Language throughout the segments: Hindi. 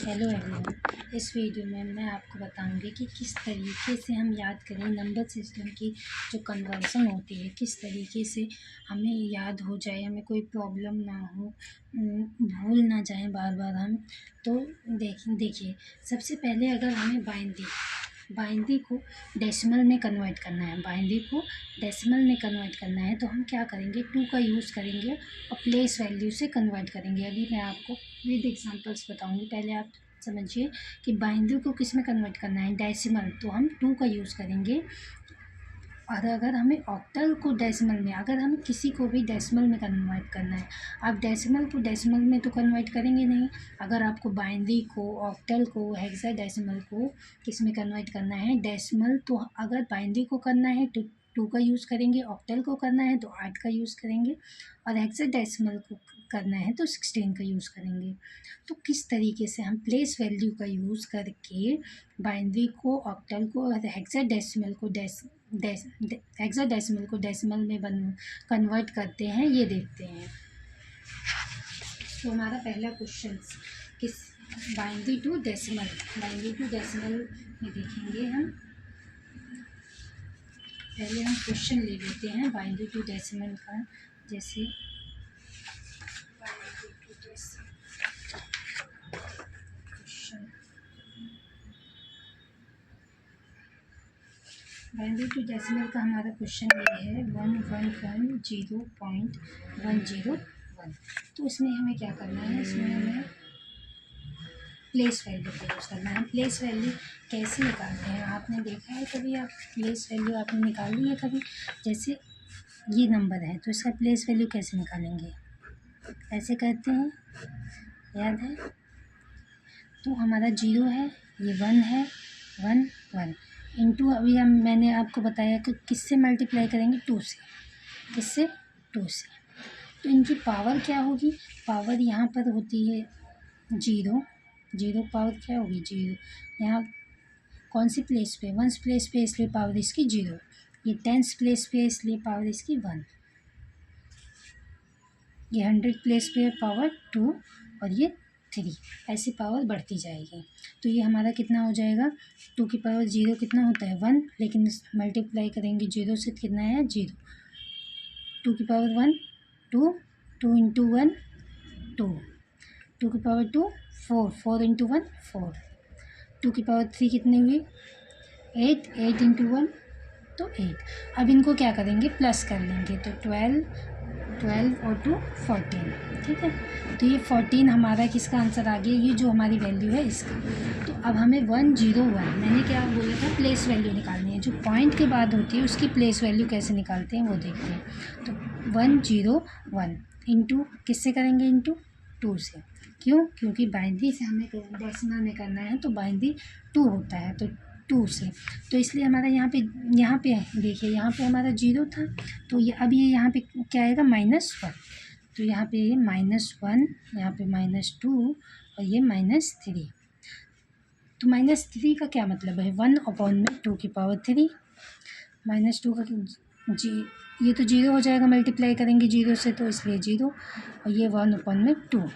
Hello everyone. इस वीडियो में मैं आपको बताऊंगी कि किस तरीके से हम याद करें नंबर सिस्टम की जो कन्वर्सन होती है, किस तरीके से हमें याद हो जाए, हमें कोई प्रॉब्लम ना हो, भूल ना जाए बार बार हम। तो देखिए सबसे पहले अगर हमें बाइनरी को डेसिमल में कन्वर्ट करना है, तो हम क्या करेंगे, 2 का यूज़ करेंगे और प्लेस वैल्यू से कन्वर्ट करेंगे। अभी मैं आपको विद एग्जांपल्स बताऊंगी। पहले आप समझिए कि बाइनरी को किस में कन्वर्ट करना है, डेसिमल, तो हम 2 का यूज़ करेंगे। और अगर हमें ऑक्टल को डेसिमल में, अगर हमें किसी को भी डेसिमल में कन्वर्ट करना है, आप डेसिमल को डेसिमल में तो कन्वर्ट करेंगे नहीं। अगर आपको बाइनरी को, ऑक्टल को, हेक्साडेसिमल को किस में कन्वर्ट करना है, डेसिमल, तो अगर बाइनरी को करना है तो 2 का यूज़ करेंगे, ऑक्टल को करना है तो 8 का यूज़ करेंगे, और हेक्साडेसिमल को करना है तो 16 का यूज़ करेंगे। तो किस तरीके से हम प्लेस वैल्यू का यूज़ करके बाइनरी को, ऑक्टल को और हेक्साडेसिमल को डेसिमल में कन्वर्ट करते हैं, ये देखते हैं। तो हमारा पहला क्वेश्चन किस बाइनरी टू डेसिमल में देखेंगे हम। पहले हम क्वेश्चन ले लेते हैं बाइनरी टू डेसिमल का। जैसे बाइनरी टू डेसिमल का हमारा क्वेश्चन ये है 111.0.101। तो इसमें हमें क्या करना है, इसमें हमें प्लेस वैल्यू का यूज़ करना है। प्लेस वैल्यू कैसे निकालते हैं, आपने देखा है कभी? आप प्लेस वैल्यू आपने निकाली है कभी? जैसे ये नंबर है तो इसका प्लेस वैल्यू कैसे निकालेंगे, ऐसे करते हैं, याद है? तो हमारा 0 है, ये 1 है, 1 1 इंटू, अभी मैंने आपको बताया कि किससे मल्टीप्लाई करेंगे, 2 से। किससे? 2 से। तो इनकी पावर क्या होगी? पावर यहाँ पर होती है 0 पावर क्या होगी, 0। यहाँ कौन सी प्लेस पे, 1 प्लेस पे, इसलिए पावर इसकी 0। ये 10 प्लेस पे, इसलिए पावर इसकी 1। ये 100 प्लेस पे पावर 2 और ये 3, ऐसी पावर बढ़ती जाएगी। तो ये हमारा कितना हो जाएगा, 2 की पावर 0 कितना होता है, 1, लेकिन मल्टीप्लाई करेंगे 0 से, कितना है 0। 2 की पावर 1 2, 2 इंटू 1 2, 2 की पावर 2 4, 4 इंटू 1 4, 2 की पावर 3 कितनी हुई, 8, 8 इंटू 1 तो 8। अब इनको क्या करेंगे, प्लस कर लेंगे, तो 12 और 2 14, ठीक है। तो ये 14 हमारा किसका आंसर आ गया, ये जो हमारी वैल्यू है इसका। तो अब हमें 101, मैंने क्या बोला था, प्लेस वैल्यू निकालनी है। जो पॉइंट के बाद होती है उसकी प्लेस वैल्यू कैसे निकालते हैं वो देखते हैं। तो 101 इंटू किससे करेंगे, इंटू 2 से। क्यों? क्योंकि बाइनरी से हमें डेसिमल में करना है तो बाइनरी 2 होता है, तो 2 से। तो इसलिए हमारा यहाँ पे देखिए, यहाँ पे हमारा 0 था, तो ये अब ये यहाँ पे क्या आएगा, -1। तो यहाँ पे -1, यहाँ पे -2 और ये -3। तो -3 का क्या मतलब है, 1/2 की पावर 3, -2 का ये तो 0 हो जाएगा, मल्टीप्लाई करेंगे 0 से, तो इसलिए 0, और ये 1/2।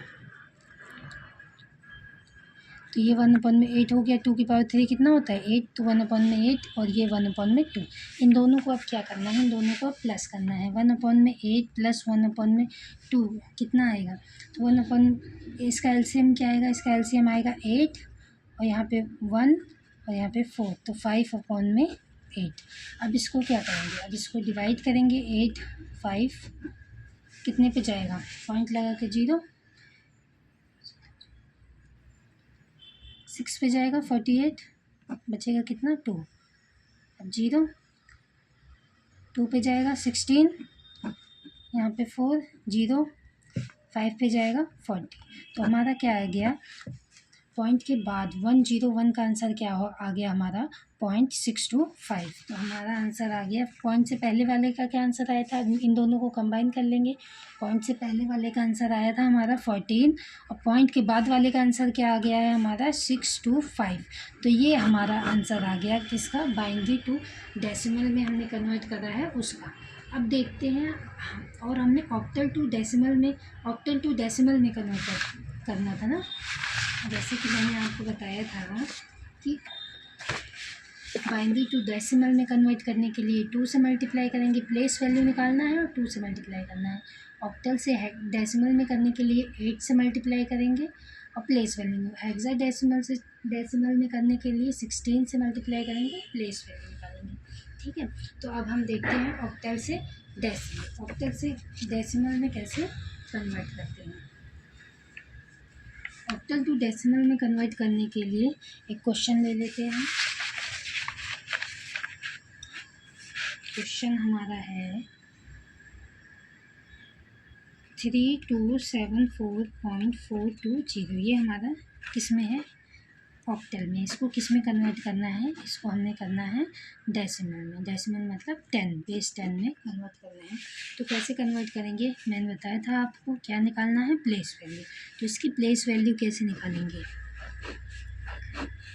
तो ये 1/8 हो गया। 2 की पावर 3 कितना होता है, 8, तो 1/8 और ये 1/2। इन दोनों को अब क्या करना है, इन दोनों को प्लस करना है। 1/8 प्लस 1/2 कितना आएगा, तो इसका एलसीएम क्या आएगा, इसका एलसीएम आएगा 8 और यहाँ पे 1 और यहाँ पे 4, तो 5/8। अब इसको क्या करेंगे, अब इसको डिवाइड करेंगे, 8 5 कितने पे जाएगा, पॉइंट लगा के 0, 6 पे जाएगा, 48 बचेगा कितना, 2। अब 0 2 पे जाएगा, 16, यहाँ पे 4 0, 5 पे जाएगा 40। तो हमारा क्या आ गया, पॉइंट के बाद 101 का आंसर क्या आ गया हमारा, 0.625। तो हमारा आंसर आ गया। पॉइंट से पहले वाले का क्या आंसर आया था, इन दोनों को कंबाइन कर लेंगे। पॉइंट से पहले वाले का आंसर आया था हमारा 14 और पॉइंट के बाद वाले का आंसर क्या आ गया है हमारा 625। तो ये हमारा आंसर आ गया किसका, बाइनरी टू डेसिमल में हमने कन्वर्ट करा है उसका। अब देखते हैं, और हमने ऑक्टल टू डेसिमल में कन्वर्ट करना था ना। जैसे कि मैंने आपको बताया था कि बाइनरी टू डेसिमल में कन्वर्ट करने के लिए 2 से मल्टीप्लाई करेंगे, प्लेस वैल्यू निकालना है और 2 से मल्टीप्लाई करना है। ऑक्टल से डेसिमल में करने के लिए 8 से मल्टीप्लाई करेंगे और प्लेस वैल्यू, हेक्साडेसिमल से डेसिमल में करने के लिए 16 से मल्टीप्लाई करेंगे, प्लेस वैल्यू निकालेंगे। ठीक है, तो अब हम देखते हैं ऑक्टल से डेसिमल, ऑक्टल से डेसिमल में कैसे कन्वर्ट करते हैं। ऑक्टल टू डेसिमल में कन्वर्ट करने के लिए एक क्वेश्चन ले लेते हैं। क्वेश्चन हमारा है 3274.420। ये हमारा किस में है, ऑक्टल में। इसको किस में कन्वर्ट करना है, इसको हमने करना है डेसिमल में। डेसिमल मतलब 10, बेस 10 में कन्वर्ट करना है। तो कैसे कन्वर्ट करेंगे, मैंने बताया था आपको, क्या निकालना है, प्लेस वैल्यू। तो इसकी प्लेस वैल्यू कैसे निकालेंगे,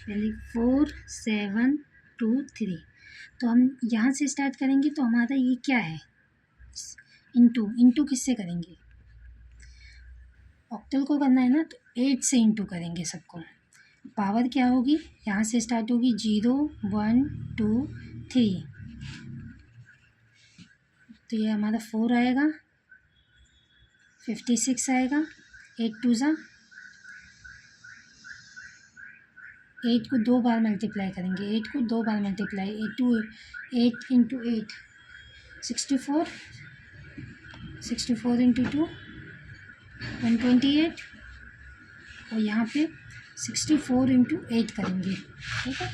पहले 4723। तो हम यहाँ से स्टार्ट करेंगे, तो हमारा ये क्या है, इंटू किससे करेंगे, ऑक्टल को करना है ना, तो 8 से इंटू करेंगे सबको। पावर क्या होगी, यहाँ से स्टार्ट होगी 0 1 2 3, तो ये हमारा 4 आएगा, 56 आएगा, 8 2 ज़ा 8 को 2 बार मल्टीप्लाई करेंगे, 8 को 2 बार मल्टीप्लाई, 8 इंटू 8 64, 64 इंटू 2 128, और यहाँ पे 64 इंटू 8 करेंगे। ठीक है,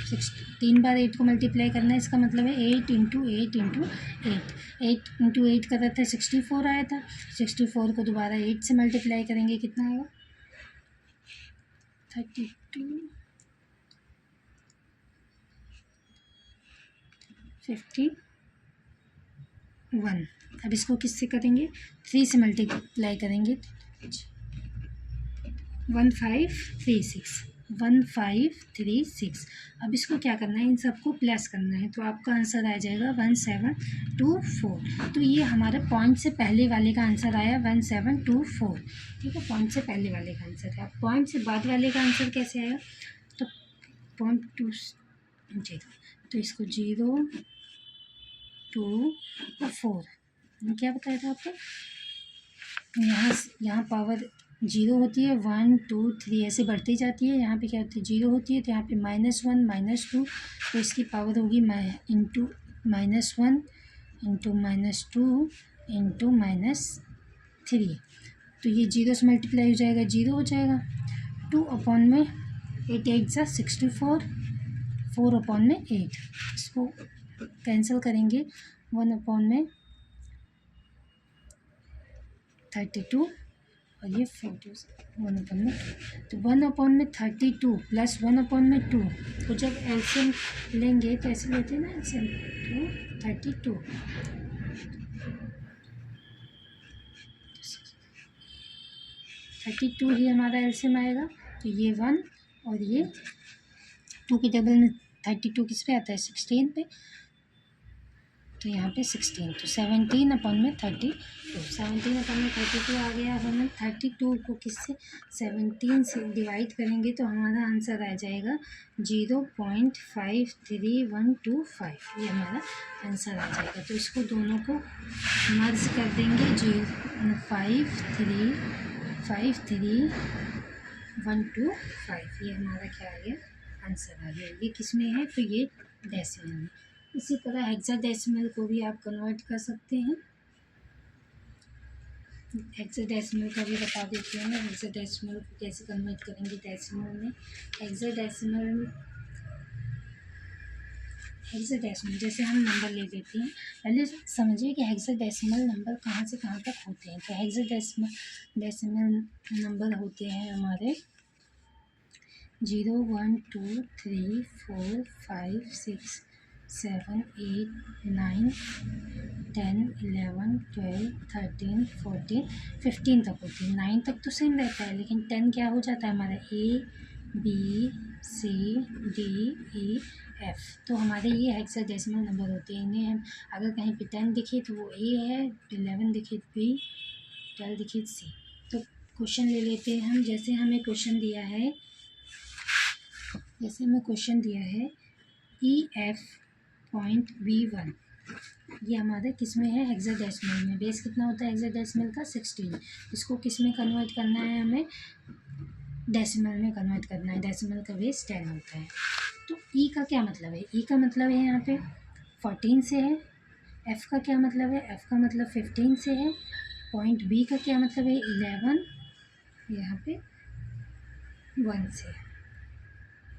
3 बार 8 को मल्टीप्लाई करना है, इसका मतलब है 8 इंटू 8 इंटू 8। 8 इंटू 8 का था 64 आया था, 64 को दोबारा 8 से मल्टीप्लाई करेंगे, कितना आएगा 32 51। अब इसको किससे करेंगे, 3 से मल्टीप्लाई करेंगे, 1536। अब इसको क्या करना है, इन सबको प्लस करना है, तो आपका आंसर आ जाएगा 1724। तो ये हमारे पॉइंट से पहले वाले का आंसर आया 1724। ठीक है, पॉइंट से पहले वाले का आंसर है। पॉइंट से बाद वाले का आंसर कैसे आएगा, तो 0.20, तो इसको 0 2 और 4, क्या बताया था आपको, यहाँ पावर 0 होती है, 1 2 3 ऐसे बढ़ती जाती है, यहाँ पे क्या होती है 0 होती है, तो यहाँ पे -1 -2, तो इसकी पावर होगी इंटू -1 इंटू -2 इंटू -3, तो ये 0 से मल्टीप्लाई हो जाएगा, 0 हो जाएगा। 2 में 8 8 ज़ा 64, 4 में 8, इसको कैंसिल करेंगे, 1 में 32 और ये 40, 1 में 2, तो 1 में 32 प्लस 1 में 2 को जब एलसीएम लेंगे तो ऐसे लेते हैं ना एलसीएम, तो 32 ही हमारा एलसीएम आएगा। तो ये 1 और ये 2 के टेबल में 32 किस पे आता है, 16 पे, तो यहाँ पे 16, तो 17 में 32, 17 में 32 आ गया। अब हमें 32 को किससे 17 से डिवाइड करेंगे, तो हमारा आंसर आ जाएगा 0.53125, ये हमारा आंसर आ जाएगा। तो इसको दोनों को मर्ज कर देंगे, 53125, ये हमारा क्या आ गया, आंसर आ गया। ये किस में है, तो ये डेसिमल में। इसी तरह हेक्साडेसिमल को भी आप कन्वर्ट कर सकते हैं। हेक्साडेसिमल का भी बता देती हूँ मैं, हेक्साडेसिमल को कैसे कन्वर्ट करेंगे डेसिमल में। हेक्साडेसिमल जैसे हम नंबर ले लेते हैं, पहले समझिए कि हेक्साडेसिमल नंबर कहाँ से कहाँ तक होते हैं। तो हेक्साडेसिमल नंबर होते हैं हमारे 0 1 2 3 4 5 6 7 8 9 10 11 12 13 14 15 तक होती है। 9 तक तो सेम रहता है, लेकिन 10 क्या हो जाता है हमारा, A B C D E F। तो हमारे ये हेक्साडेसिमल नंबर होते हैं। इन्हें हम अगर कहीं पे 10 दिखे तो वो A है, 11 दिखे तो B, 12 दिखे तो C। तो क्वेश्चन ले लेते हैं हम। जैसे हमें क्वेश्चन दिया है जैसे हमें क्वेश्चन दिया है EF.B1, ये हमारे किस में है, हेक्साडेसिमल में। बेस कितना होता है हेक्साडेसिमल का 16। इसको किस में कन्वर्ट करना है, हमें डेसिमल में कन्वर्ट करना है। डेसिमल का बेस 10 होता है। तो ई का क्या मतलब है, ई का मतलब है यहाँ पे 14 से है। एफ़ का क्या मतलब है, एफ़ का मतलब 15 से है। पॉइंट बी का क्या मतलब है 11, यहाँ पे 1 से।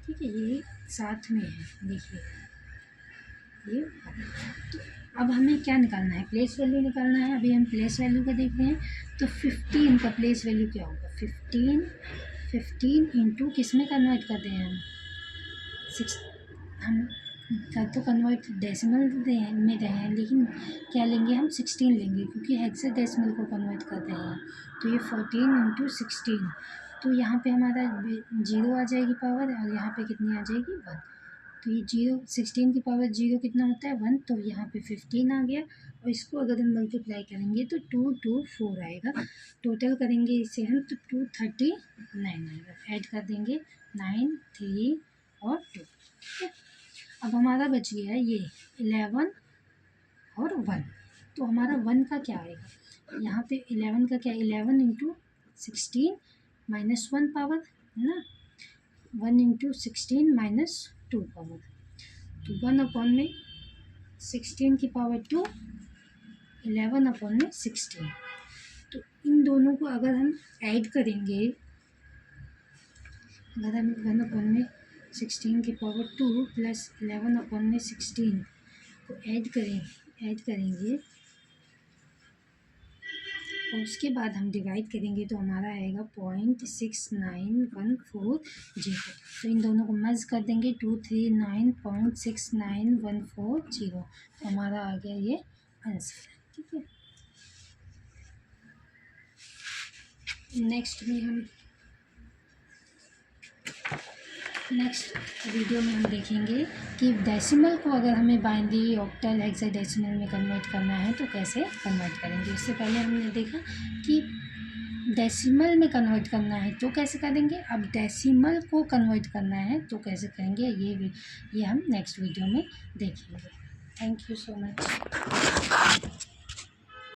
ठीक है, ये साथ में है, देखिए ये। तो अब हमें क्या निकालना है, प्लेस वैल्यू निकालना है। अभी हम प्लेस वैल्यू का देख रहे हैं। तो 15 का प्लेस वैल्यू क्या होगा, 15 इंटू किस में कन्वर्ट कर दें हम, 6। हम कर तो कन्वर्ट डेसिमल में रहे हैं, लेकिन क्या लेंगे हम 16 लेंगे, क्योंकि हेक्साडेसिमल को कन्वर्ट कर रहे हैं। तो ये 14 इंटू 16, तो यहाँ पे हमारा 0 आ जाएगी पावर, और यहाँ पे कितनी आ जाएगी 1। तो ये 16 की पावर 0 कितना होता है 1, तो यहाँ पे 15 आ गया। और इसको अगर हम मल्टीप्लाई करेंगे तो 224 आएगा। टोटल करेंगे इसे हम तो 239 आएगा। ऐड कर देंगे 9, 3 और 2। ठीक है, अब हमारा बच गया है ये 11 और 1। तो हमारा 1 का क्या आएगा, यहाँ पे 11 का क्या, 11 इंटू 16 माइनस 1 पावर है ना, 1 इंटू 16 माइनस 2 पावर। तो 1 अपॉन में 16 की पावर 2, 11 अपॉन में 16। तो इन दोनों को अगर हम ऐड करेंगे, अगर हम 1 अपॉन में 16 की पावर 2 प्लस 11 अपॉन में 16 को ऐड करेंगे और उसके बाद हम डिवाइड करेंगे, तो हमारा आएगा 0.6914 जीरो। तो इन दोनों को मर्ज कर देंगे, 239.6914 तो हमारा आ गया ये आंसर। ठीक है, नेक्स्ट वीडियो में हम देखेंगे कि डेसिमल को अगर हमें बाइनरी, ऑक्टल, हेक्साडेसिमल में कन्वर्ट करना है तो कैसे कन्वर्ट करेंगे। इससे पहले हमने देखा कि डेसिमल में कन्वर्ट करना है तो कैसे करेंगे, अब डेसिमल को कन्वर्ट करना है तो कैसे करेंगे, ये हम नेक्स्ट वीडियो में देखेंगे। Thank you so much.